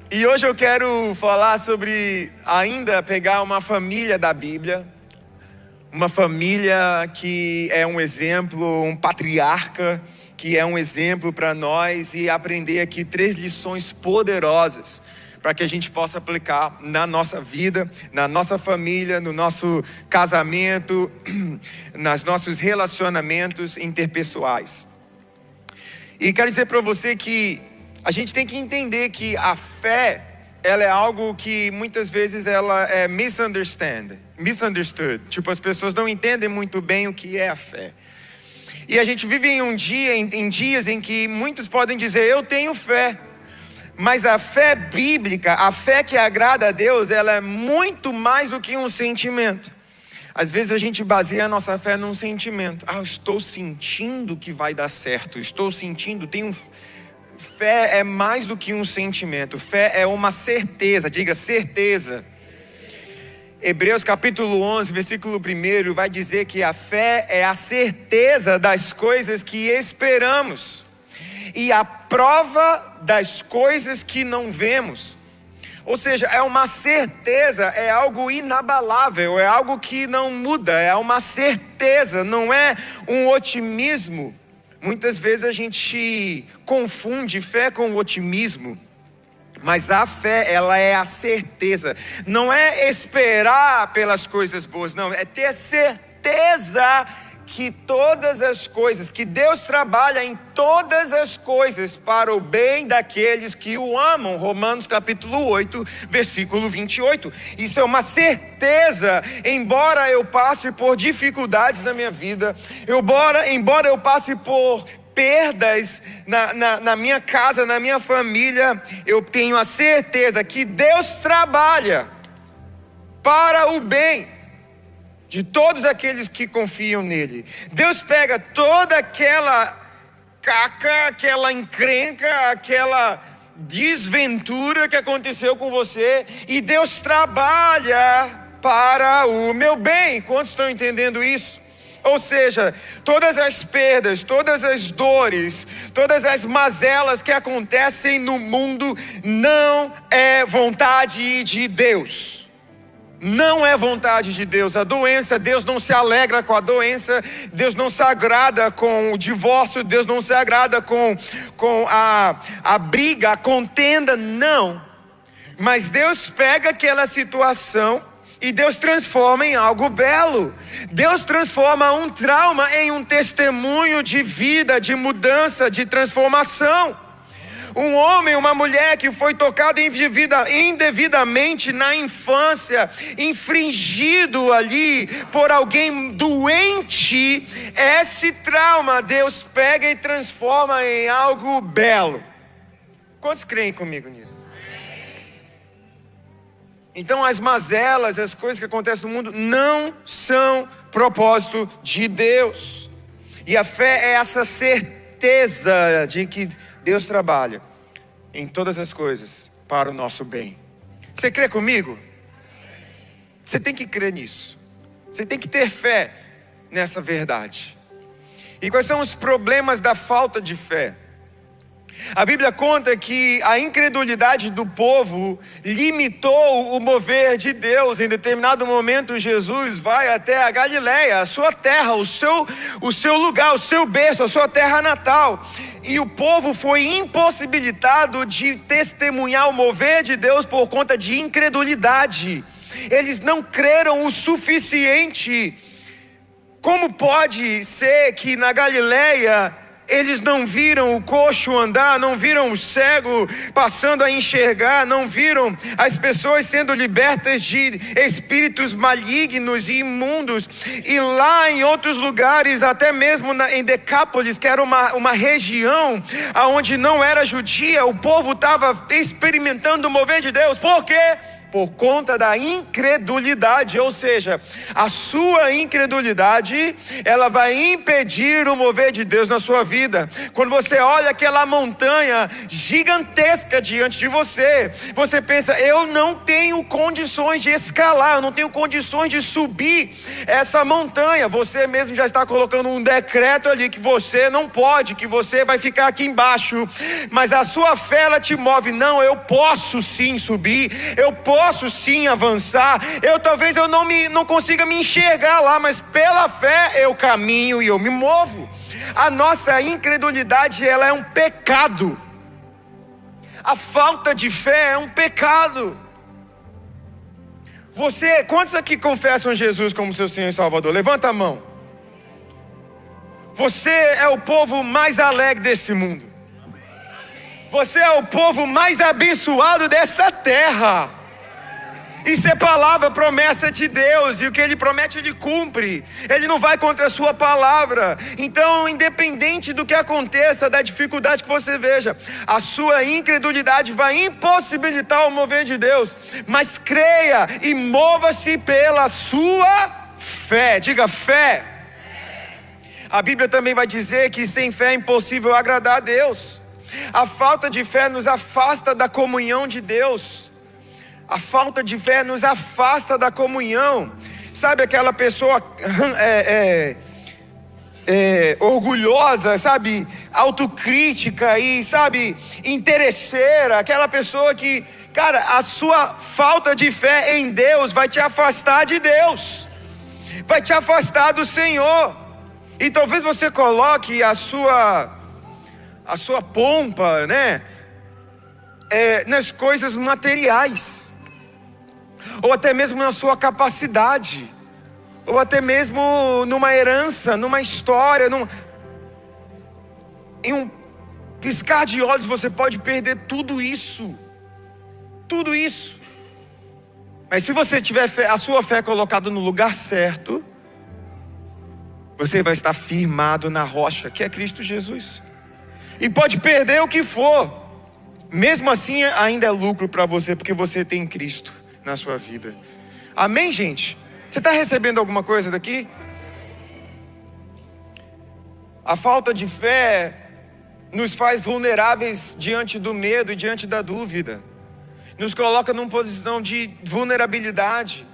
E hoje eu quero falar sobre ainda pegar uma família da Bíblia, uma família que é um exemplo, um patriarca que é um exemplo para nós, e aprender aqui 3 lições poderosas para que a gente possa aplicar na nossa vida, na nossa família, no nosso casamento, nos nossos relacionamentos interpessoais. E quero dizer para você que a gente tem que entender que a fé, ela é algo que muitas vezes ela é misunderstood. Tipo, as pessoas não entendem muito bem o que é a fé. E a gente vive em dias em que muitos podem dizer, eu tenho fé. Mas a fé bíblica, a fé que agrada a Deus, ela é muito mais do que um sentimento. Às vezes a gente baseia a nossa fé num sentimento. Eu estou sentindo que vai dar certo. Estou sentindo, Fé é mais do que um sentimento. Fé é uma certeza, diga certeza. Hebreus capítulo 11, versículo 1 vai dizer que a fé é a certeza das coisas que esperamos e a prova das coisas que não vemos. Ou seja, é uma certeza, é algo inabalável, é algo que não muda, é uma certeza, não é um otimismo. Muitas vezes a gente confunde fé com otimismo, mas a fé, ela é a certeza, não é esperar pelas coisas boas, não, é ter certeza que todas as coisas, que Deus trabalha em todas as coisas para o bem daqueles que o amam. Romanos capítulo 8, versículo 28. Isso é uma certeza, embora eu passe por dificuldades na minha vida, embora eu passe por perdas na minha casa, na minha família, eu tenho a certeza que Deus trabalha para o bem de todos aqueles que confiam nele. Deus pega toda aquela caca, aquela encrenca, aquela desventura que aconteceu com você, e Deus trabalha para o meu bem. Quantos estão entendendo isso? Ou seja, todas as perdas, todas as dores, todas as mazelas que acontecem no mundo não é vontade de Deus. Não é vontade de Deus. A doença, Deus não se alegra com a doença. Deus não se agrada com o divórcio. Deus não se agrada com a briga, a contenda, não. Mas Deus pega aquela situação e Deus transforma em algo belo. Deus transforma um trauma em um testemunho de vida, de mudança, de transformação. Um homem, uma mulher que foi tocado indevidamente na infância, infringido ali por alguém doente, esse trauma Deus pega e transforma em algo belo. Quantos creem comigo nisso? Então as mazelas, as coisas que acontecem no mundo não são propósito de Deus. E a fé é essa certeza de que Deus trabalha em todas as coisas para o nosso bem. Você crê comigo? Você tem que crer nisso. Você tem que ter fé nessa verdade. E quais são os problemas da falta de fé? A Bíblia conta que a incredulidade do povo limitou o mover de Deus. Em determinado momento, Jesus vai até a Galileia, a sua terra, o seu lugar, o seu berço, a sua terra natal. E o povo foi impossibilitado de testemunhar o mover de Deus por conta de incredulidade. Eles não creram o suficiente. Como pode ser que na Galileia eles não viram o coxo andar, não viram o cego passando a enxergar, não viram as pessoas sendo libertas de espíritos malignos e imundos? E lá em outros lugares, até mesmo em Decápolis, que era uma região onde não era judia, o povo estava experimentando o mover de Deus. Por quê? Por conta da incredulidade, ou seja, a sua incredulidade, ela vai impedir o mover de Deus na sua vida. Quando você olha aquela montanha gigantesca diante de você, você pensa, eu não tenho condições de escalar, eu não tenho condições de subir essa montanha. Você mesmo já está colocando um decreto ali que você não pode, que você vai ficar aqui embaixo, mas a sua fé, ela te move. Não, eu posso sim subir, eu posso sim avançar. Talvez eu não consiga me enxergar lá, mas pela fé eu caminho e eu me movo. A nossa incredulidade, ela é um pecado. A falta de fé é um pecado. Quantos aqui confessam Jesus como seu Senhor e Salvador? Levanta a mão. Você é o povo mais alegre desse mundo. Você é o povo mais abençoado dessa terra. Isso é palavra, promessa de Deus. E o que Ele promete, Ele cumpre. Ele não vai contra a sua palavra. Então, independente do que aconteça, da dificuldade que você veja, a sua incredulidade vai impossibilitar o mover de Deus. Mas creia e mova-se pela sua fé. Diga fé. A Bíblia também vai dizer que sem fé é impossível agradar a Deus. A falta de fé nos afasta da comunhão de Deus. A falta de fé nos afasta da comunhão. Sabe aquela pessoa orgulhosa, sabe, autocrítica e, sabe, interesseira. Aquela pessoa que, cara, a sua falta de fé em Deus vai te afastar de Deus, vai te afastar do Senhor. E talvez você coloque a sua pompa, né, nas coisas materiais, ou até mesmo na sua capacidade, ou até mesmo numa herança, numa história, em um piscar de olhos você pode perder tudo isso. Tudo isso. Mas se você tiver a sua fé colocada no lugar certo, você vai estar firmado na rocha, que é Cristo Jesus. E pode perder o que for, mesmo assim ainda é lucro para você, porque você tem Cristo na sua vida. Amém, gente? Você está recebendo alguma coisa daqui? A falta de fé nos faz vulneráveis diante do medo e diante da dúvida. Nos coloca numa posição de vulnerabilidade.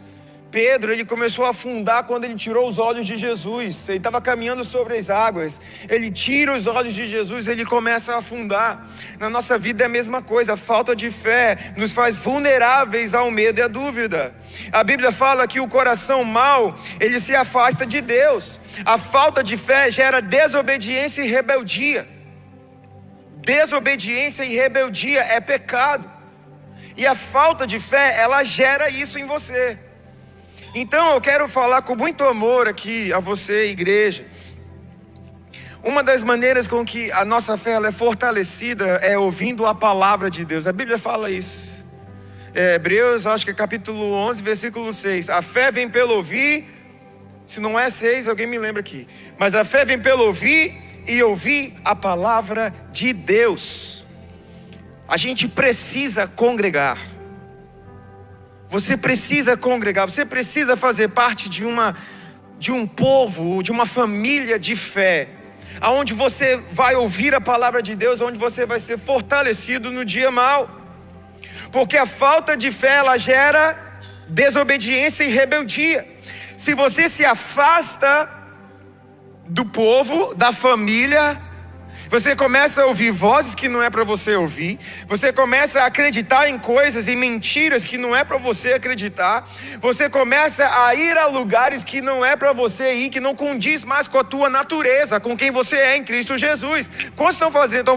Pedro, ele começou a afundar quando ele tirou os olhos de Jesus. Ele estava caminhando sobre as águas. Ele tira os olhos de Jesus, ele começa a afundar. Na nossa vida é a mesma coisa. A falta de fé nos faz vulneráveis ao medo e à dúvida. A Bíblia fala que o coração mau, ele se afasta de Deus. A falta de fé gera desobediência e rebeldia. Desobediência e rebeldia é pecado. E a falta de fé, ela gera isso em você. Então eu quero falar com muito amor aqui a você, igreja. Uma das maneiras com que a nossa fé ela é fortalecida é ouvindo a palavra de Deus. A Bíblia fala isso. Hebreus, acho que é capítulo 11, versículo 6. A fé vem pelo ouvir. Se não é 6, alguém me lembra aqui. Mas a fé vem pelo ouvir e ouvir a palavra de Deus. A gente precisa congregar. Você precisa congregar, você precisa fazer parte de um povo, de uma família de fé, aonde você vai ouvir a palavra de Deus, onde você vai ser fortalecido no dia mau. Porque a falta de fé, ela gera desobediência e rebeldia. Se você se afasta do povo, da família, você começa a ouvir vozes que não é para você ouvir. Você começa a acreditar em coisas e mentiras que não é para você acreditar. Você começa a ir a lugares que não é para você ir, que não condiz mais com a tua natureza, com quem você é em Cristo Jesus. Quantos estão fazendo?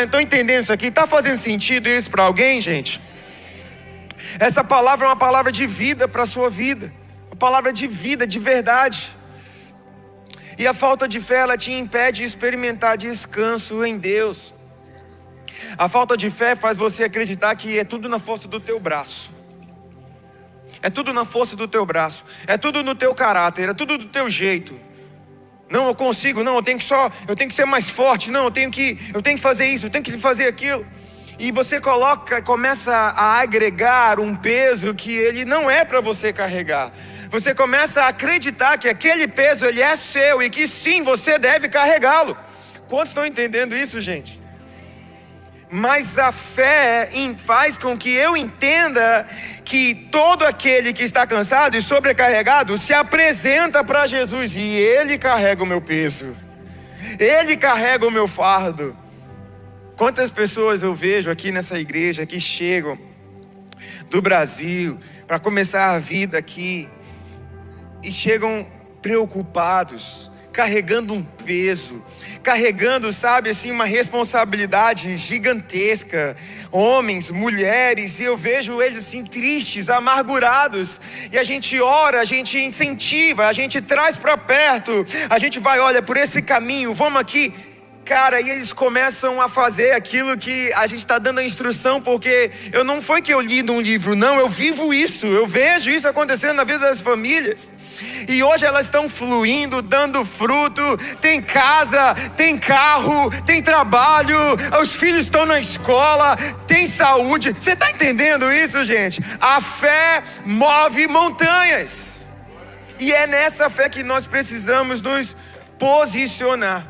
Estão entendendo isso aqui? Está fazendo sentido isso para alguém, gente? Essa palavra é uma palavra de vida para a sua vida. Uma palavra de vida, de verdade. E a falta de fé, ela te impede de experimentar descanso em Deus. A falta de fé faz você acreditar que é tudo na força do teu braço. É tudo na força do teu braço. É tudo no teu caráter, é tudo do teu jeito. Não, eu consigo, não, eu tenho que ser mais forte. Não, eu tenho que fazer isso, eu tenho que fazer aquilo. E você começa a agregar um peso que ele não é para você carregar. Você começa a acreditar que aquele peso ele é seu e que sim, você deve carregá-lo. Quantos estão entendendo isso, gente? Mas a fé faz com que eu entenda que todo aquele que está cansado e sobrecarregado se apresenta para Jesus e Ele carrega o meu peso, Ele carrega o meu fardo. Quantas pessoas eu vejo aqui nessa igreja que chegam do Brasil para começar a vida aqui e chegam preocupados, carregando um peso, carregando, sabe, assim, uma responsabilidade gigantesca. Homens, mulheres, e eu vejo eles assim tristes, amargurados, e a gente ora, a gente incentiva, a gente traz para perto, a gente vai, olha, por esse caminho, vamos aqui. Cara, e eles começam a fazer aquilo que a gente está dando a instrução, porque não foi que eu li num livro, não, eu vivo isso, eu vejo isso acontecendo na vida das famílias. E hoje elas estão fluindo, dando fruto, tem casa, tem carro, tem trabalho, os filhos estão na escola, tem saúde. Você está entendendo isso, gente? A fé move montanhas. E é nessa fé que nós precisamos nos posicionar.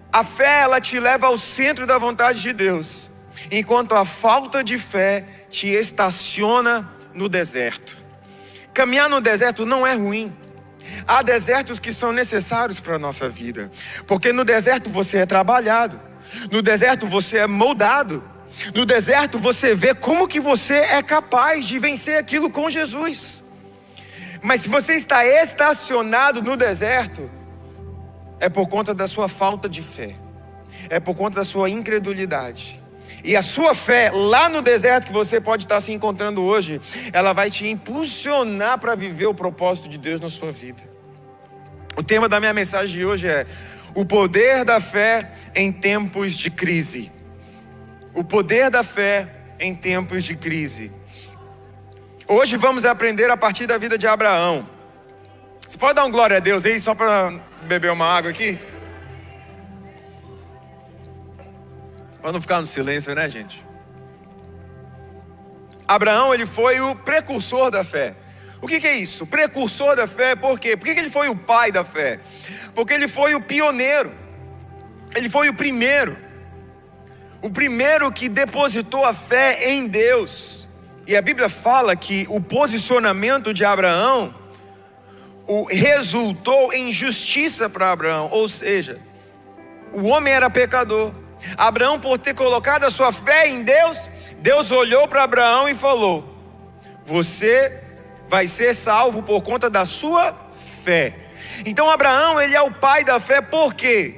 A fé, ela te leva ao centro da vontade de Deus, enquanto a falta de fé te estaciona no deserto. Caminhar no deserto não é ruim. Há desertos que são necessários para a nossa vida, porque no deserto você é trabalhado, no deserto você é moldado, no deserto você vê como que você é capaz de vencer aquilo com Jesus. Mas se você está estacionado no deserto, é por conta da sua falta de fé, é por conta da sua incredulidade. E a sua fé lá no deserto que você pode estar se encontrando hoje, ela vai te impulsionar para viver o propósito de Deus na sua vida. O tema da minha mensagem de hoje é o poder da fé em tempos de crise. O poder da fé em tempos de crise. Hoje vamos aprender a partir da vida de Abraão. Você pode dar um glória a Deus aí, só para beber uma água aqui? Para não ficar no silêncio, né, gente? Abraão, ele foi o precursor da fé. O que é isso? Precursor da fé, por quê? Por que ele foi o pai da fé? Porque ele foi o pioneiro. Ele foi o primeiro que depositou a fé em Deus. E a Bíblia fala que o posicionamento de Abraão resultou em justiça para Abraão. Ou seja, o homem era pecador. Abraão, por ter colocado a sua fé em Deus, Deus olhou para Abraão e falou: você vai ser salvo por conta da sua fé. Então Abraão, ele é o pai da fé. Por quê?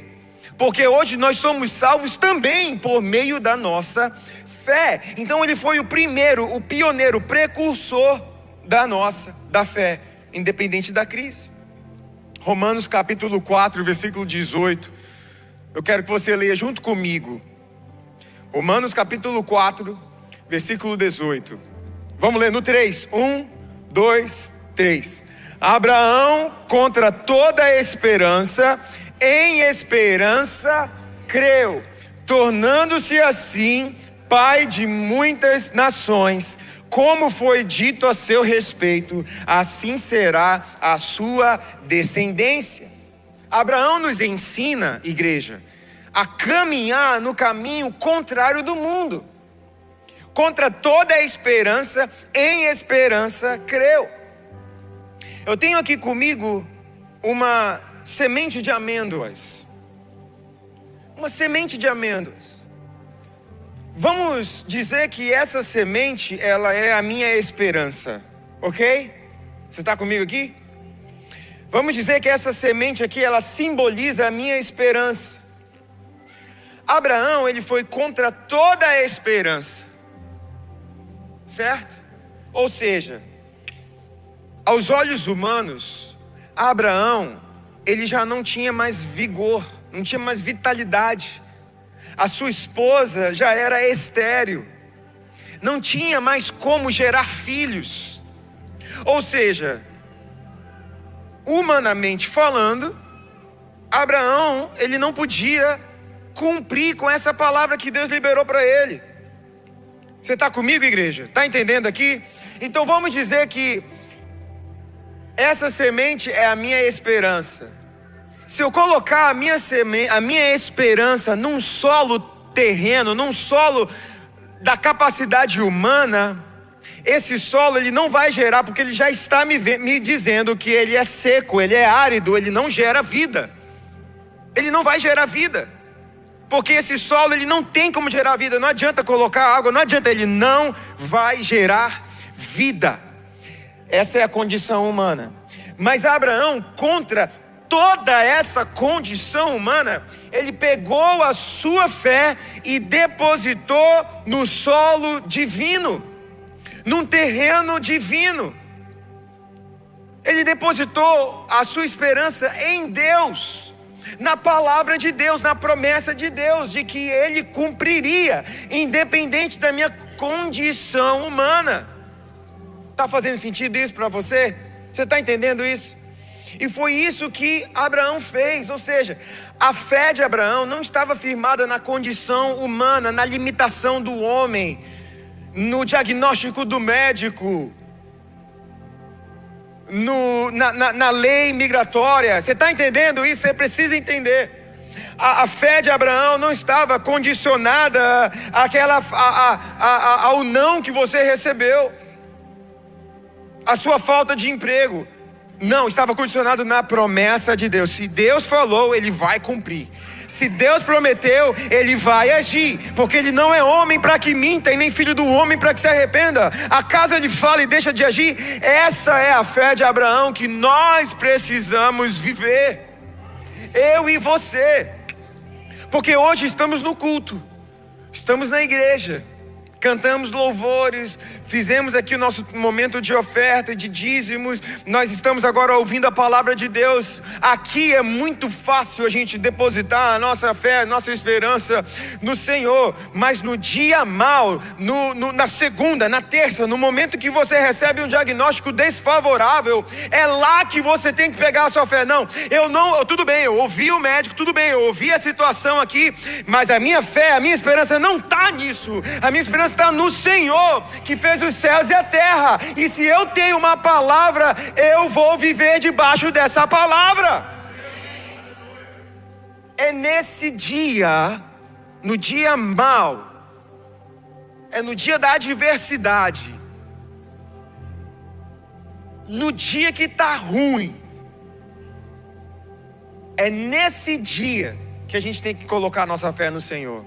Porque hoje nós somos salvos também por meio da nossa fé. Então ele foi o primeiro, o pioneiro, o precursor da fé, independente da crise. Romanos capítulo 4, versículo 18. Eu quero que você leia junto comigo. Romanos capítulo 4, versículo 18. Vamos ler no 3. 1, 2, 3. Abraão, contra toda esperança, em esperança creu, tornando-se assim pai de muitas nações, como foi dito a seu respeito, assim será a sua descendência. Abraão nos ensina, igreja, a caminhar no caminho contrário do mundo. Contra toda a esperança, em esperança creu. Eu tenho aqui comigo uma semente de amêndoas. Uma semente de amêndoas. Vamos dizer que essa semente, ela é a minha esperança, ok? Você está comigo aqui? Vamos dizer que essa semente aqui, ela simboliza a minha esperança. Abraão, ele foi contra toda a esperança, certo? Ou seja, aos olhos humanos, Abraão, ele já não tinha mais vigor, não tinha mais vitalidade. A sua esposa já era estéril, não tinha mais como gerar filhos. Ou seja, humanamente falando, Abraão, ele não podia cumprir com essa palavra que Deus liberou para ele. Você está comigo, igreja? Está entendendo aqui? Então vamos dizer que essa semente é a minha esperança. Se eu colocar a minha esperança num solo terreno, num solo da capacidade humana, esse solo ele não vai gerar, porque ele já está me dizendo que ele é seco, ele é árido, ele não gera vida. Ele não vai gerar vida, porque esse solo ele não tem como gerar vida. Não adianta colocar água, não adianta, ele não vai gerar vida. Essa é a condição humana. Mas Abraão, contra toda essa condição humana, ele pegou a sua fé e depositou no solo divino, num terreno divino. Ele depositou a sua esperança em Deus, na palavra de Deus, na promessa de Deus, de que ele cumpriria, independente da minha condição humana. Está fazendo sentido isso para você? Você está entendendo isso? E foi isso que Abraão fez, ou seja, a fé de Abraão não estava firmada na condição humana, na limitação do homem, no diagnóstico do médico, na lei migratória. Você está entendendo isso? Você precisa entender. A fé de Abraão não estava condicionada ao não que você recebeu, a sua falta de emprego. Não, estava condicionado na promessa de Deus. Se Deus falou, ele vai cumprir. Se Deus prometeu, ele vai agir, porque ele não é homem para que minta, e nem filho do homem para que se arrependa. Acaso ele fala e deixa de agir? Essa é a fé de Abraão que nós precisamos viver, eu e você. Porque hoje estamos no culto, estamos na igreja, cantamos louvores, fizemos aqui o nosso momento de oferta e de dízimos. Nós estamos agora ouvindo a palavra de Deus. Aqui é muito fácil a gente depositar a nossa fé, a nossa esperança no Senhor. Mas no dia mau, na segunda, na terça, no momento que você recebe um diagnóstico desfavorável, é lá que você tem que pegar a sua fé. Não, tudo bem, eu ouvi o médico, tudo bem, eu ouvi a situação aqui, mas a minha fé, a minha esperança não está nisso. A minha esperança está no Senhor, que fez os céus e a terra. E se eu tenho uma palavra, eu vou viver debaixo dessa palavra. É nesse dia, no dia mau, é no dia da adversidade, no dia que está ruim, é nesse dia que a gente tem que colocar a nossa fé no Senhor.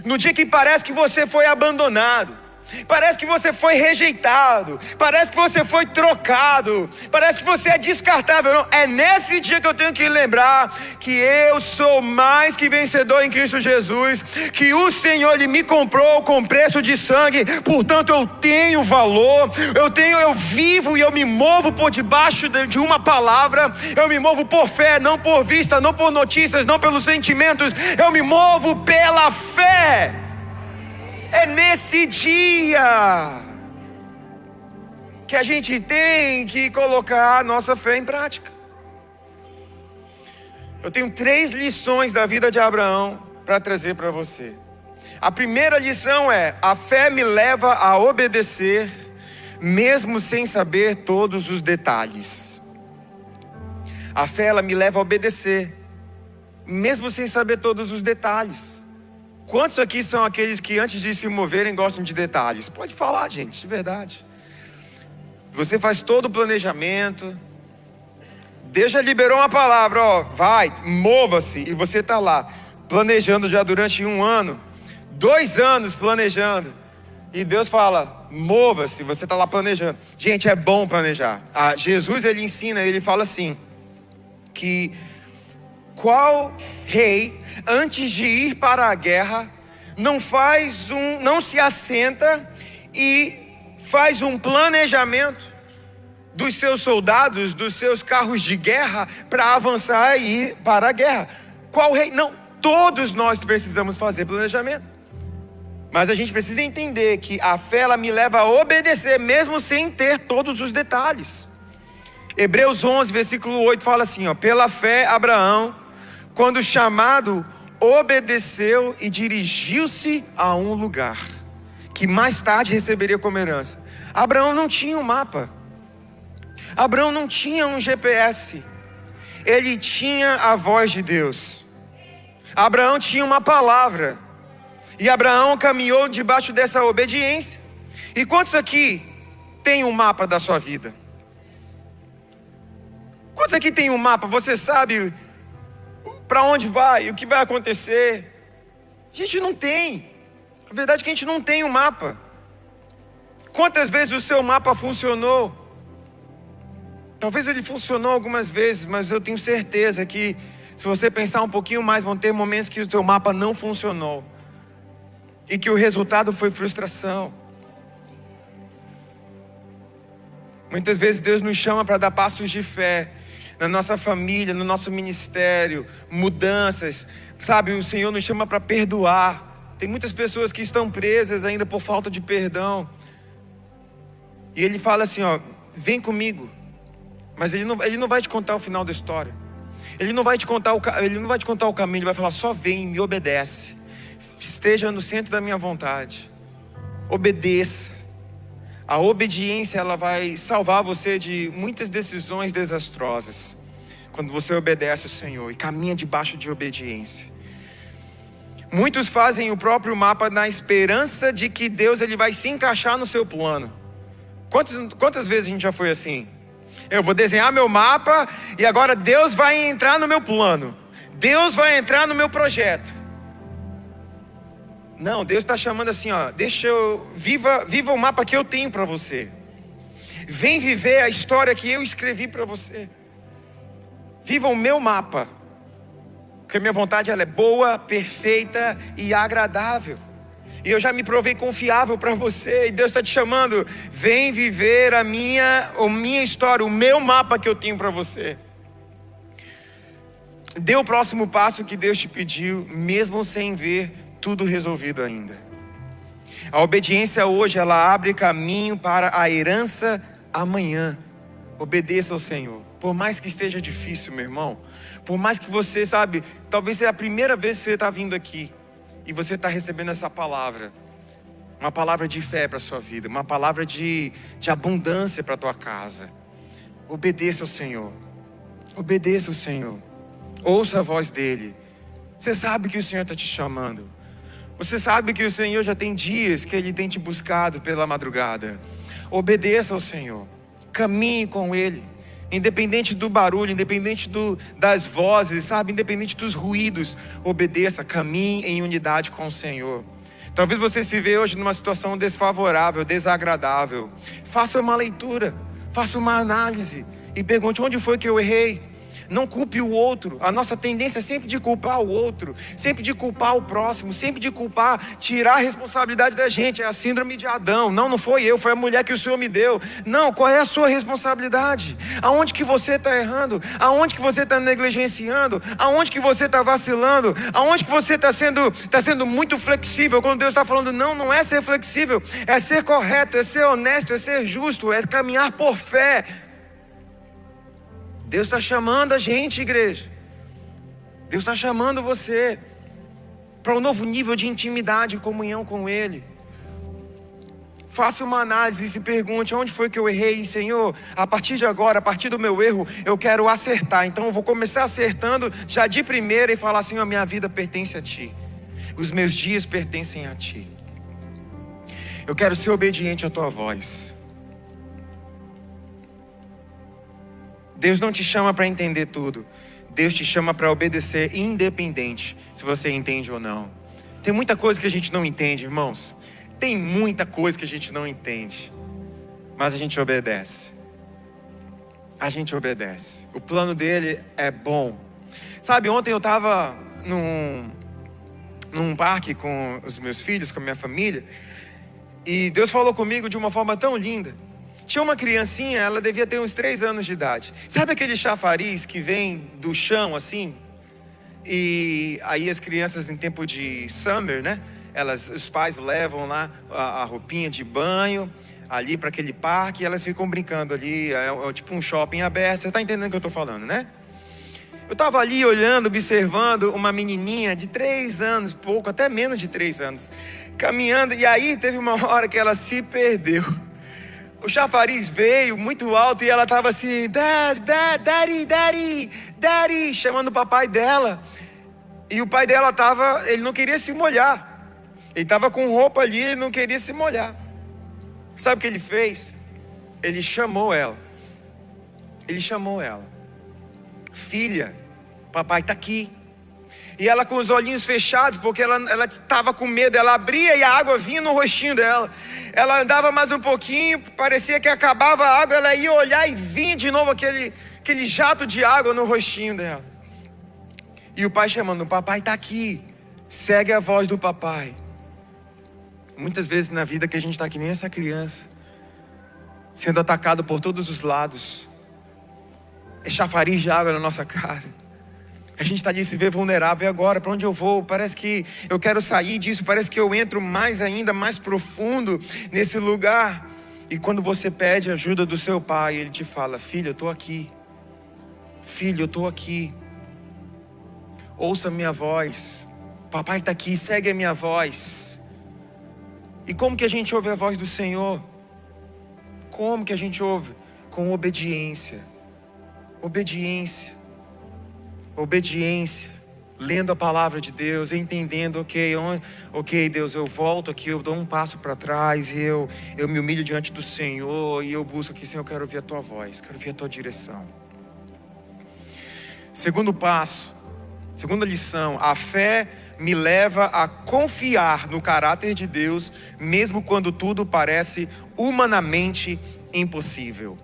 No dia que parece que você foi abandonado, parece que você foi rejeitado, parece que você foi trocado, parece que você é descartável. Não, é nesse dia que eu tenho que lembrar que eu sou mais que vencedor em Cristo Jesus, que o Senhor ele me comprou com preço de sangue, portanto eu tenho valor, eu vivo e eu me movo por debaixo de uma palavra. Eu me movo por fé, não por vista, não por notícias, não pelos sentimentos, eu me movo pela fé. É nesse dia que a gente tem que colocar a nossa fé em prática. Eu tenho 3 lições da vida de Abraão para trazer para você. A primeira lição é: a fé me leva a obedecer, mesmo sem saber todos os detalhes. A fé ela me leva a obedecer, mesmo sem saber todos os detalhes. Quantos aqui são aqueles que antes de se moverem gostam de detalhes? Pode falar, gente, de verdade. Você faz todo o planejamento, Deus já liberou uma palavra, ó, vai, mova-se, e você está lá, planejando já durante 1 ano, 2 anos planejando, e Deus fala, mova-se, você está lá planejando. Gente, é bom planejar. Jesus ele ensina, ele fala assim, que qual rei, antes de ir para a guerra, não se assenta e faz um planejamento dos seus soldados, dos seus carros de guerra, para avançar e ir para a guerra. Qual rei? Não, todos nós precisamos fazer planejamento. Mas a gente precisa entender que a fé ela me leva a obedecer, mesmo sem ter todos os detalhes. Hebreus 11, versículo 8 fala assim, ó, pela fé Abraão, quando chamado, obedeceu e dirigiu-se a um lugar que mais tarde receberia como herança. Abraão não tinha um mapa. Abraão não tinha um GPS. Ele tinha a voz de Deus. Abraão tinha uma palavra. E Abraão caminhou debaixo dessa obediência. E quantos aqui tem um mapa da sua vida? Quantos aqui tem um mapa? Você sabe para onde vai, o que vai acontecer? A gente não tem. A verdade é que a gente não tem um mapa. Quantas vezes o seu mapa funcionou? Talvez ele funcionou algumas vezes, mas eu tenho certeza que se você pensar um pouquinho mais, vão ter momentos que o seu mapa não funcionou. E que o resultado foi frustração. Muitas vezes Deus nos chama para dar passos de fé na nossa família, no nosso ministério, mudanças, sabe? O Senhor nos chama para perdoar. Tem muitas pessoas que estão presas ainda por falta de perdão. E Ele fala assim, ó, vem comigo. Mas Ele não vai te contar o final da história. Ele não vai te contar o caminho. Ele vai falar, só vem, me obedece. Esteja no centro da minha vontade. Obedeça. A obediência, ela vai salvar você de muitas decisões desastrosas. Quando você obedece ao Senhor e caminha debaixo de obediência. Muitos fazem o próprio mapa na esperança de que Deus ele vai se encaixar no seu plano. Quantas vezes a gente já foi assim? Eu vou desenhar meu mapa e agora Deus vai entrar no meu plano. Deus vai entrar no meu projeto. Não, Deus está chamando assim, ó, viva o mapa que eu tenho para você. Vem viver a história que eu escrevi para você. Viva o meu mapa. Porque a minha vontade ela é boa, perfeita e agradável. E eu já me provei confiável para você. E Deus está te chamando, vem viver a minha história, o meu mapa que eu tenho para você. Dê o próximo passo que Deus te pediu, mesmo sem ver tudo resolvido ainda. A obediência hoje, ela abre caminho para a herança amanhã. Obedeça ao Senhor. Por mais que esteja difícil, meu irmão. Por mais que você, sabe, talvez seja a primeira vez que você está vindo aqui. E você está recebendo essa palavra. Uma palavra de fé para a sua vida. Uma palavra de abundância para a tua casa. Obedeça ao Senhor. Obedeça ao Senhor. Ouça a voz dEle. Você sabe que o Senhor está te chamando. Você sabe que o Senhor já tem dias que Ele tem te buscado pela madrugada. Obedeça ao Senhor. Caminhe com Ele. Independente do barulho, independente das vozes, sabe? Independente dos ruídos. Obedeça, caminhe em unidade com o Senhor. Talvez você se veja hoje numa situação desfavorável, desagradável. Faça uma leitura, faça uma análise e pergunte onde foi que eu errei. Não culpe o outro. A nossa tendência é sempre de culpar o outro, sempre de culpar o próximo, sempre de culpar, tirar a responsabilidade da gente. É a síndrome de Adão. Não foi eu, foi a mulher que o Senhor me deu. Não, qual é a sua responsabilidade? Aonde que você está errando? Aonde que você está negligenciando? Aonde que você está vacilando? Aonde que você está sendo muito flexível? Quando Deus está falando, não é ser flexível, é ser correto, é ser honesto, é ser justo, é caminhar por fé. Deus está chamando a gente, igreja. Deus está chamando você para um novo nível de intimidade e comunhão com Ele. Faça uma análise e se pergunte, onde foi que eu errei? Senhor, a partir de agora, a partir do meu erro, eu quero acertar. Então eu vou começar acertando já de primeira e falar assim, a minha vida pertence a Ti. Os meus dias pertencem a Ti. Eu quero ser obediente à Tua voz. Deus não te chama para entender tudo. Deus te chama para obedecer independente se você entende ou não. Tem muita coisa que a gente não entende, irmãos. Tem muita coisa que a gente não entende. Mas a gente obedece. A gente obedece. O plano dele é bom. Sabe, ontem eu estava num parque com os meus filhos, com a minha família. E Deus falou comigo de uma forma tão linda. Tinha uma criancinha, ela devia ter uns 3 anos de idade. Sabe aquele chafariz que vem do chão assim? E aí as crianças em tempo de summer, né? Os pais levam lá a roupinha de banho ali para aquele parque e elas ficam brincando ali. É tipo um shopping aberto. Você está entendendo o que eu estou falando, né? Eu estava ali olhando, observando uma menininha de 3 anos, pouco, até menos de 3 anos, caminhando, e aí teve uma hora que ela se perdeu. O chafariz veio muito alto e ela estava assim, daddy, chamando o papai dela. E o pai dela ele não queria se molhar. Ele estava com roupa ali, ele não queria se molhar. Sabe o que ele fez? Ele chamou ela. Filha, papai está aqui. E ela com os olhinhos fechados, porque ela estava com medo. Ela abria e a água vinha no rostinho dela. Ela andava mais um pouquinho, parecia que acabava a água. Ela ia olhar e vinha de novo aquele jato de água no rostinho dela. E o pai chamando, o papai está aqui. Segue a voz do papai. Muitas vezes na vida que a gente está que nem essa criança, sendo atacado por todos os lados. É chafariz de água na nossa cara. A gente está ali, se vê vulnerável. E agora, para onde eu vou? Parece que eu quero sair disso. Parece que eu entro mais ainda, mais profundo nesse lugar. E quando você pede ajuda do seu pai, ele te fala, filho, eu estou aqui. Filho, eu estou aqui. Ouça a minha voz. Papai está aqui, segue a minha voz. E como que a gente ouve a voz do Senhor? Como que a gente ouve? Com obediência. Obediência, lendo a palavra de Deus, entendendo, ok, Deus, eu volto aqui, eu dou um passo para trás, e eu me humilho diante do Senhor, e eu busco aqui, Senhor, eu quero ouvir a tua voz, quero ouvir a tua direção. Segundo passo, segunda lição, a fé me leva a confiar no caráter de Deus, mesmo quando tudo parece humanamente impossível.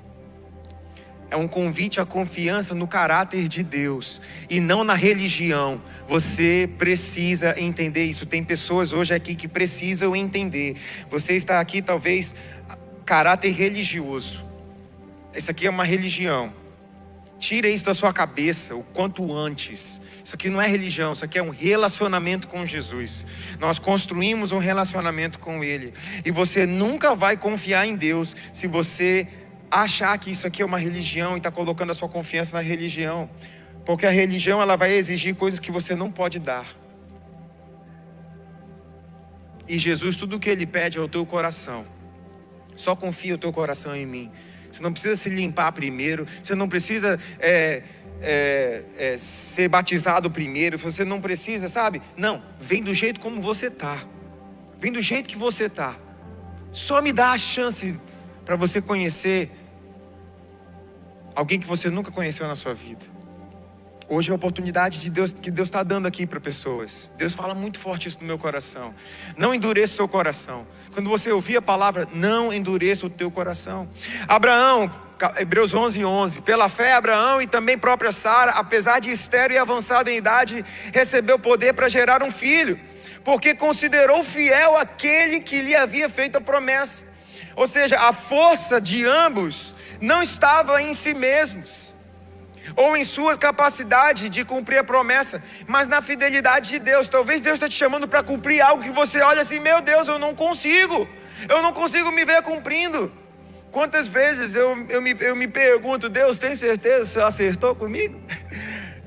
É um convite à confiança no caráter de Deus e não na religião. Você precisa entender isso. Tem pessoas hoje aqui que precisam entender. Você está aqui talvez caráter religioso. Isso aqui é uma religião. Tira isso da sua cabeça o quanto antes. Isso aqui não é religião, isso aqui é um relacionamento com Jesus. Nós construímos um relacionamento com Ele. E você nunca vai confiar em Deus se você achar que isso aqui é uma religião e está colocando a sua confiança na religião. Porque a religião, ela vai exigir coisas que você não pode dar. E Jesus, tudo o que Ele pede é o teu coração. Só confia o teu coração em mim. Você não precisa se limpar primeiro. Você não precisa ser batizado primeiro. Você não precisa, sabe? Não, vem do jeito como você está. Vem do jeito que você está. Só me dá a chance para você conhecer alguém que você nunca conheceu na sua vida. Hoje é a oportunidade de Deus, que Deus está dando aqui para pessoas. Deus fala muito forte isso no meu coração. Não endureça o seu coração. Quando você ouvir a palavra, não endureça o teu coração. Abraão, Hebreus 11:11. Pela fé, Abraão e também própria Sara, apesar de estéril e avançada em idade, recebeu poder para gerar um filho, porque considerou fiel aquele que lhe havia feito a promessa. Ou seja, a força de ambos não estava em si mesmos, ou em sua capacidade de cumprir a promessa, mas na fidelidade de Deus. Talvez Deus está te chamando para cumprir algo que você olha assim, meu Deus, eu não consigo me ver cumprindo. Quantas vezes eu me pergunto, Deus, tem certeza que o Senhor acertou comigo?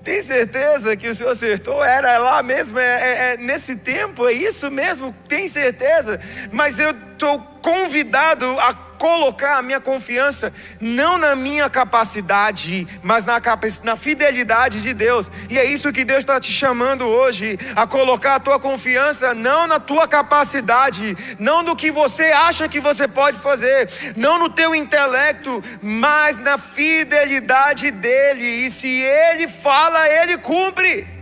Tem certeza que o Senhor acertou? Era lá mesmo, nesse tempo, é isso mesmo? Tem certeza? Mas eu estou convidado a colocar a minha confiança não na minha capacidade, mas na fidelidade de Deus. E é isso que Deus está te chamando hoje, a colocar a tua confiança não na tua capacidade, não no que você acha que você pode fazer, não no teu intelecto, mas na fidelidade dele. E se ele fala, ele cumpre.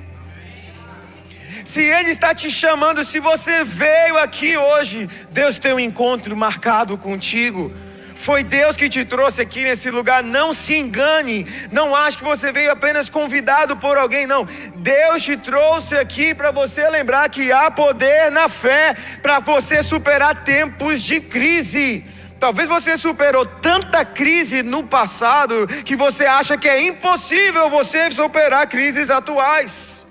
Se Ele está te chamando, se você veio aqui hoje, Deus tem um encontro marcado contigo. Foi Deus que te trouxe aqui nesse lugar. Não se engane, não ache que você veio apenas convidado por alguém, não. Deus te trouxe aqui para você lembrar que há poder na fé para você superar tempos de crise. Talvez você superou tanta crise no passado que você acha que é impossível você superar crises atuais.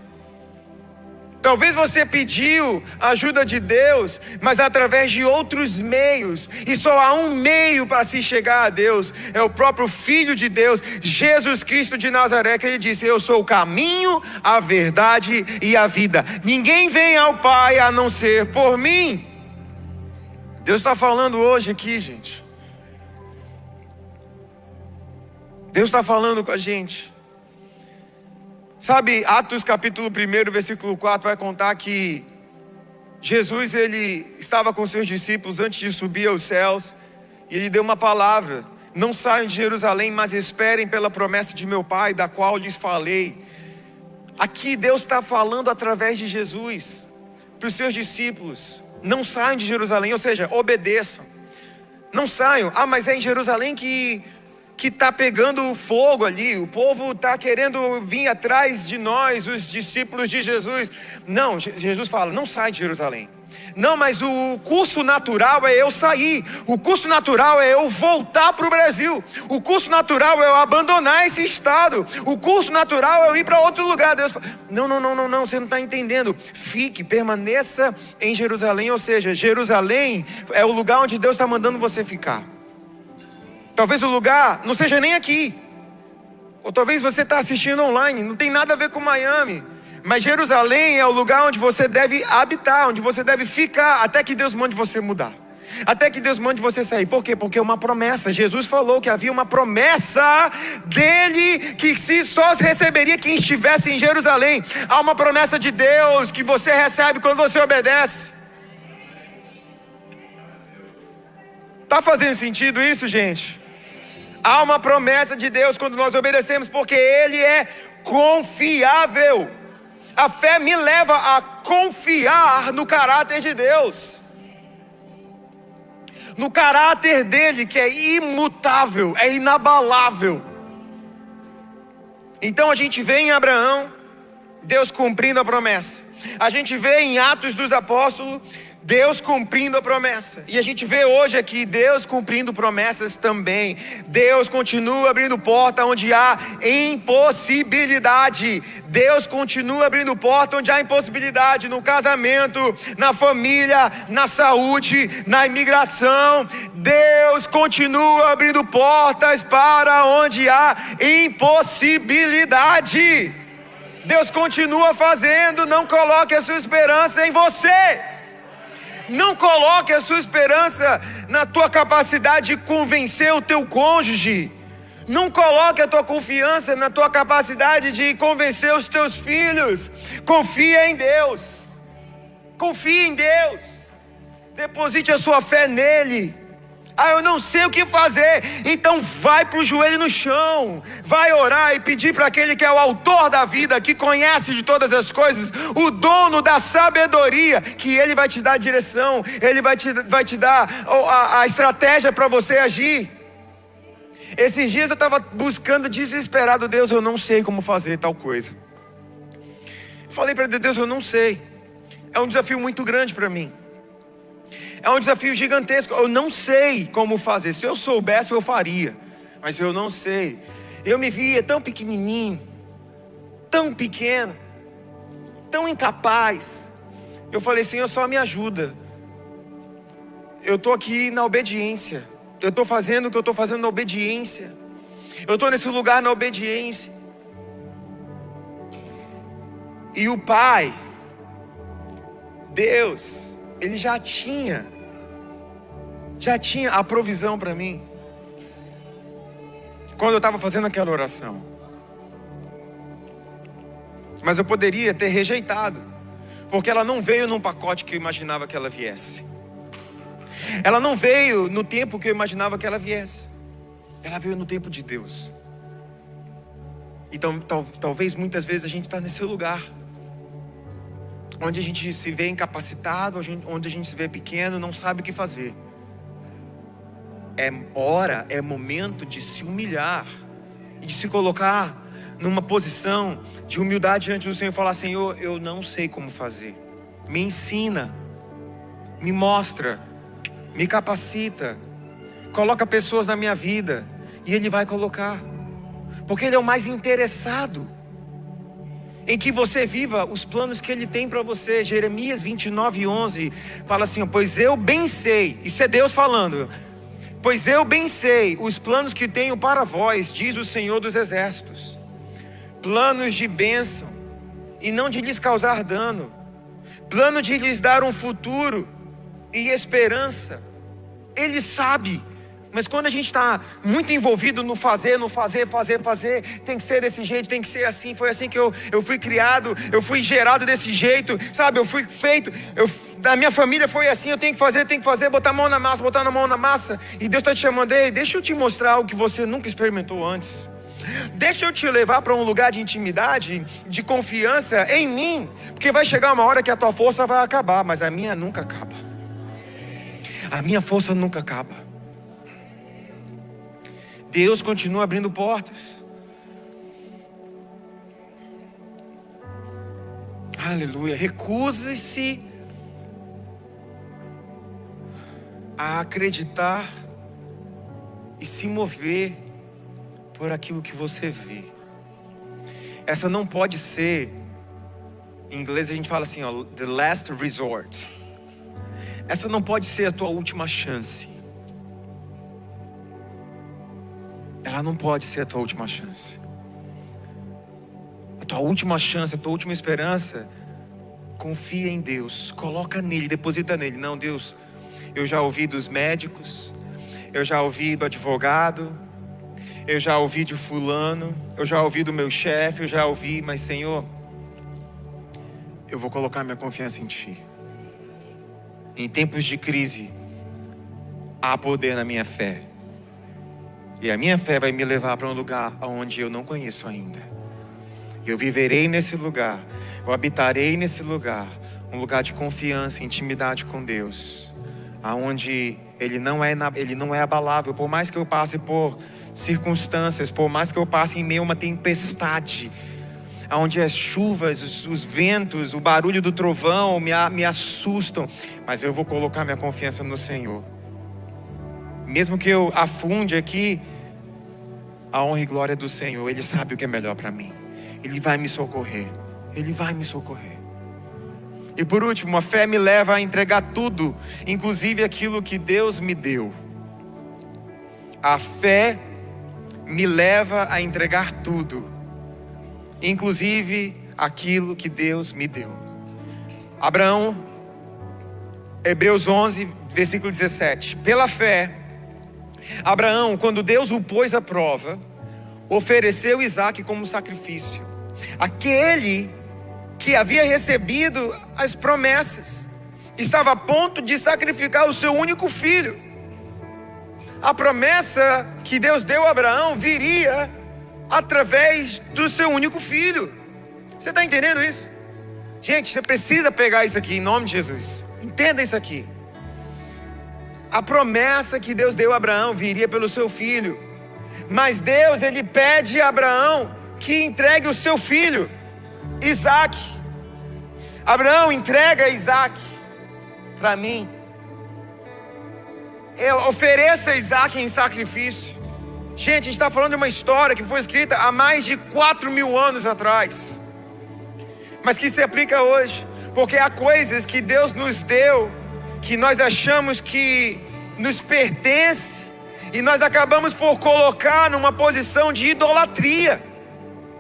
Talvez você pediu a ajuda de Deus, mas através de outros meios. E só há um meio para se chegar a Deus. É o próprio Filho de Deus, Jesus Cristo de Nazaré, que ele disse: eu sou o caminho, a verdade e a vida. Ninguém vem ao Pai a não ser por mim. Deus está falando hoje aqui, gente. Deus está falando com a gente. Sabe, Atos capítulo 1, versículo 4 vai contar que Jesus, ele estava com seus discípulos antes de subir aos céus, e ele deu uma palavra: não saiam de Jerusalém, mas esperem pela promessa de meu Pai, da qual lhes falei. Aqui Deus está falando através de Jesus para os seus discípulos: não saiam de Jerusalém, ou seja, obedeçam. Não saiam. Ah, mas é em Jerusalém que está pegando fogo ali, o povo está querendo vir atrás de nós, os discípulos de Jesus. Não, Jesus fala: não sai de Jerusalém. Não, mas o curso natural é eu sair. O curso natural é eu voltar para o Brasil. O curso natural é eu abandonar esse estado. O curso natural é eu ir para outro lugar. Deus fala: não, você não está entendendo. Fique, permaneça em Jerusalém. Ou seja, Jerusalém é o lugar onde Deus está mandando você ficar. Talvez o lugar não seja nem aqui, ou talvez você está assistindo online, não tem nada a ver com Miami. Mas Jerusalém é o lugar onde você deve habitar, onde você deve ficar, até que Deus mande você mudar, até que Deus mande você sair. Por quê? Porque é uma promessa. Jesus falou que havia uma promessa dele, que se só receberia quem estivesse em Jerusalém. Há uma promessa de Deus que você recebe quando você obedece. Está fazendo sentido isso, gente? Há uma promessa de Deus quando nós obedecemos, porque Ele é confiável. A fé me leva a confiar no caráter de Deus, no caráter dele, que é imutável, é inabalável. Então a gente vê em Abraão Deus cumprindo a promessa. A gente vê em Atos dos Apóstolos Deus cumprindo a promessa. E a gente vê hoje aqui Deus cumprindo promessas também. Deus continua abrindo porta onde há impossibilidade. Deus continua abrindo porta onde há impossibilidade. No casamento, na família, na saúde, na imigração. Deus continua abrindo portas para onde há impossibilidade. Deus continua fazendo. Não coloque a sua esperança em você. Não coloque a sua esperança na tua capacidade de convencer o teu cônjuge. Não coloque a tua confiança na tua capacidade de convencer os teus filhos. Confia em Deus. Confia em Deus. Deposite a sua fé nele. Ah, eu não sei o que fazer. Então vai para o joelho no chão. Vai orar e pedir para aquele que é o autor da vida, que conhece de todas as coisas, o dono da sabedoria, que ele vai te dar a direção. Ele vai te dar a estratégia para você agir. Esses dias eu estava buscando desesperado: Deus, eu não sei como fazer tal coisa. Falei para Deus: eu não sei. É um desafio muito grande para mim. É um desafio gigantesco. Eu não sei como fazer. Se eu soubesse, eu faria. Mas eu não sei. Eu me via tão pequenininho, tão pequeno, tão incapaz. Eu falei: Senhor, só me ajuda. Eu estou aqui na obediência. Eu estou fazendo o que eu estou fazendo na obediência. Eu estou nesse lugar na obediência. E o Pai, Deus, Ele já tinha a provisão para mim, quando eu estava fazendo aquela oração. Mas eu poderia ter rejeitado, porque ela não veio num pacote que eu imaginava que ela viesse. Ela não veio no tempo que eu imaginava que ela viesse. Ela veio no tempo de Deus. Então talvez muitas vezes a gente está nesse lugar, onde a gente se vê incapacitado, onde a gente se vê pequeno, não sabe o que fazer. É momento de se humilhar e de se colocar numa posição de humildade diante do Senhor e falar: Senhor, eu não sei como fazer. Me ensina, me mostra, me capacita, coloca pessoas na minha vida. E Ele vai colocar, porque Ele é o mais interessado. em que você viva os planos que Ele tem para você. Jeremias 29:11 fala assim: pois eu bem sei, isso é Deus falando, pois eu bem sei os planos que tenho para vós, diz o Senhor dos Exércitos, planos de bênção e não de lhes causar dano, plano de lhes dar um futuro e esperança. Ele sabe. Mas quando a gente está muito envolvido no fazer, tem que ser desse jeito, tem que ser assim, foi assim que eu fui criado, eu fui gerado desse jeito, sabe? Eu fui feito, da minha família foi assim, eu tenho que fazer, botar a mão na massa, e Deus está te chamando: ei, deixa eu te mostrar algo que você nunca experimentou antes. Deixa eu te levar para um lugar de intimidade, de confiança em mim, porque vai chegar uma hora que a tua força vai acabar, mas a minha nunca acaba. A minha força nunca acaba. Deus continua abrindo portas. Aleluia. Recuse-se a acreditar e se mover por aquilo que você vê. Essa não pode ser, em inglês a gente fala assim, ó, the last resort. Essa não pode ser a tua última chance. Ela não pode ser a tua última chance. A tua última chance, a tua última esperança, confia em Deus, coloca nele, deposita nele. Não, Deus, eu já ouvi dos médicos, eu já ouvi do advogado, eu já ouvi de fulano, eu já ouvi do meu chefe, eu já ouvi, mas Senhor, eu vou colocar minha confiança em Ti. Em tempos de crise, há poder na minha fé. E a minha fé vai me levar para um lugar onde eu não conheço ainda. Eu viverei nesse lugar, eu habitarei nesse lugar, um lugar de confiança, intimidade com Deus, aonde Ele não é abalável. Por mais que eu passe por circunstâncias, por mais que eu passe em meio a uma tempestade, aonde as chuvas, os ventos, o barulho do trovão me assustam, mas eu vou colocar minha confiança no Senhor. Mesmo que eu afunde aqui, a honra e glória do Senhor. Ele sabe o que é melhor para mim. Ele vai me socorrer. Ele vai me socorrer. E por último, a fé me leva a entregar tudo, inclusive aquilo que Deus me deu. A fé me leva a entregar tudo, inclusive aquilo que Deus me deu. Abraão, Hebreus 11, versículo 17. Pela fé, Abraão, quando Deus o pôs à prova, ofereceu Isaque como sacrifício. Aquele que havia recebido as promessas estava a ponto de sacrificar o seu único filho. A promessa que Deus deu a Abraão viria através do seu único filho. Você está entendendo isso? Gente, você precisa pegar isso aqui em nome de Jesus. Entenda isso aqui. A promessa que Deus deu a Abraão viria pelo seu filho. Mas Deus, Ele pede a Abraão que entregue o seu filho, Isaque. Abraão, entrega Isaque para mim. Ofereça Isaque em sacrifício. Gente, a gente está falando de uma história que foi escrita há mais de 4.000 anos atrás, mas que se aplica hoje. Porque há coisas que Deus nos deu, que nós achamos que nos pertence, e nós acabamos por colocar numa posição de idolatria.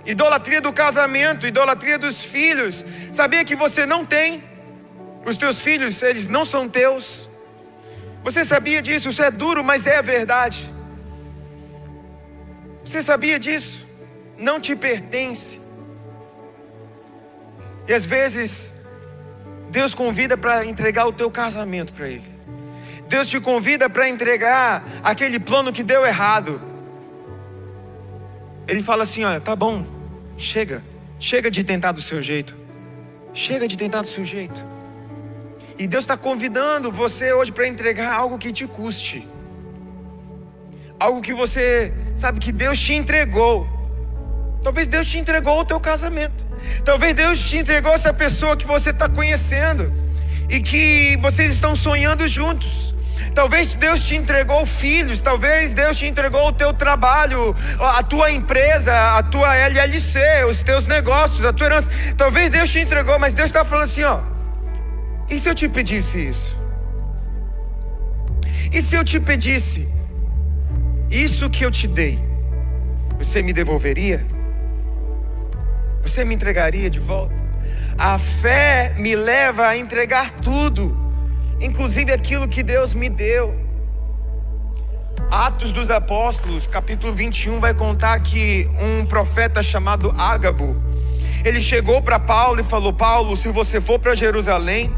Idolatria do casamento, idolatria dos filhos. Sabia que você não tem? Os teus filhos, eles não são teus. Você sabia disso? Isso é duro, mas é a verdade. Você sabia disso? Não te pertence. E às vezes Deus convida para entregar o teu casamento para Ele. Deus te convida para entregar aquele plano que deu errado. Ele fala assim: olha, tá bom, chega de tentar do seu jeito. Chega de tentar do seu jeito. E Deus está convidando você hoje para entregar algo que te custe. Algo que você sabe que Deus te entregou. Talvez Deus te entregou o teu casamento. Talvez Deus te entregou essa pessoa que você está conhecendo e que vocês estão sonhando juntos. Talvez Deus te entregou filhos, talvez Deus te entregou o teu trabalho, a tua empresa, a tua LLC, os teus negócios, a tua herança. Talvez Deus te entregou, mas Deus está falando assim, ó: e se eu te pedisse isso? E se eu te pedisse isso que eu te dei, você me devolveria? Você me entregaria de volta? A fé me leva a entregar tudo, inclusive aquilo que Deus me deu. Atos dos Apóstolos, capítulo 21, vai contar que um profeta chamado Ágabo, ele chegou para Paulo e falou: Paulo, se você for para Jerusalém,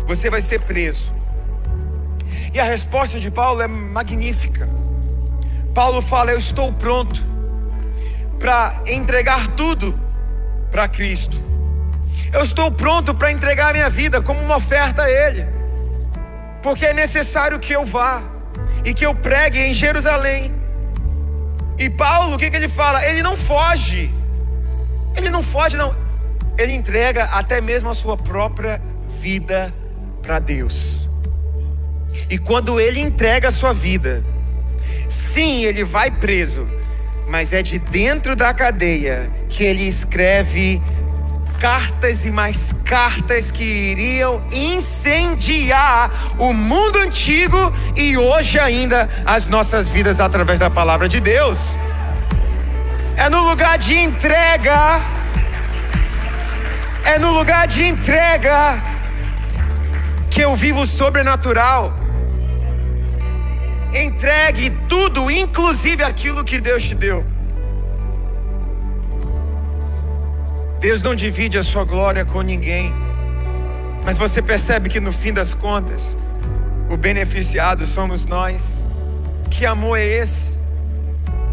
você vai ser preso. E a resposta de Paulo é magnífica. Paulo fala: eu estou pronto para entregar tudo para Cristo. Eu estou pronto para entregar a minha vida como uma oferta a Ele, porque é necessário que eu vá e que eu pregue em Jerusalém. E Paulo, o que ele fala? Ele não foge. Ele não foge, não. Ele entrega até mesmo a sua própria vida para Deus. E quando ele entrega a sua vida, sim, ele vai preso, mas é de dentro da cadeia que ele escreve cartas e mais cartas que iriam incendiar o mundo antigo e hoje ainda as nossas vidas através da palavra de Deus. É no lugar de entrega, é no lugar de entrega que eu vivo o sobrenatural. Entregue tudo, inclusive aquilo que Deus te deu. Deus não divide a sua glória com ninguém, mas você percebe que no fim das contas, o beneficiado somos nós. Que amor é esse?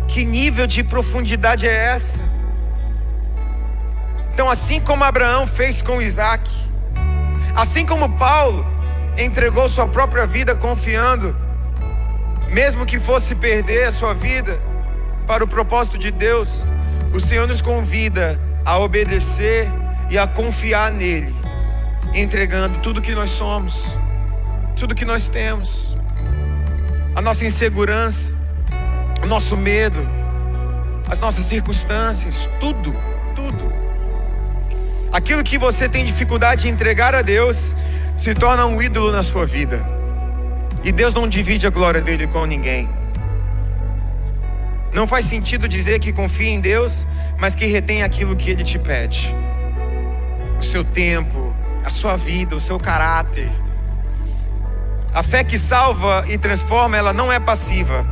Que nível de profundidade é essa? Então, assim como Abraão fez com Isaac, assim como Paulo entregou sua própria vida confiando, mesmo que fosse perder a sua vida para o propósito de Deus, o Senhor nos convida a obedecer e a confiar nele, entregando tudo que nós somos, tudo que nós temos, a nossa insegurança, o nosso medo, as nossas circunstâncias, tudo. Aquilo que você tem dificuldade de entregar a Deus se torna um ídolo na sua vida. E Deus não divide a glória dele com ninguém. Não faz sentido dizer que confia em Deus, mas que retém aquilo que Ele te pede. O seu tempo, a sua vida, o seu caráter. A fé que salva e transforma, ela não é passiva.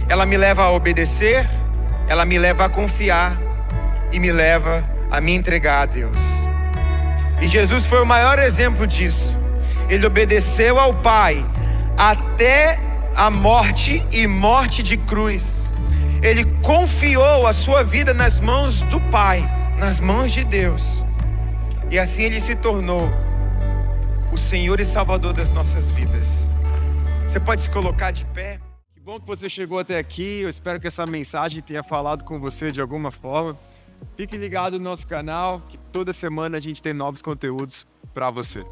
Ela me leva a obedecer, ela me leva a confiar e me leva a me entregar a Deus. E Jesus foi o maior exemplo disso. Ele obedeceu ao Pai até a morte e morte de cruz. Ele confiou a sua vida nas mãos do Pai, nas mãos de Deus. E assim ele se tornou o Senhor e Salvador das nossas vidas. Você pode se colocar de pé. Que bom que você chegou até aqui. Eu espero que essa mensagem tenha falado com você de alguma forma. Fique ligado no nosso canal, que toda semana a gente tem novos conteúdos para você.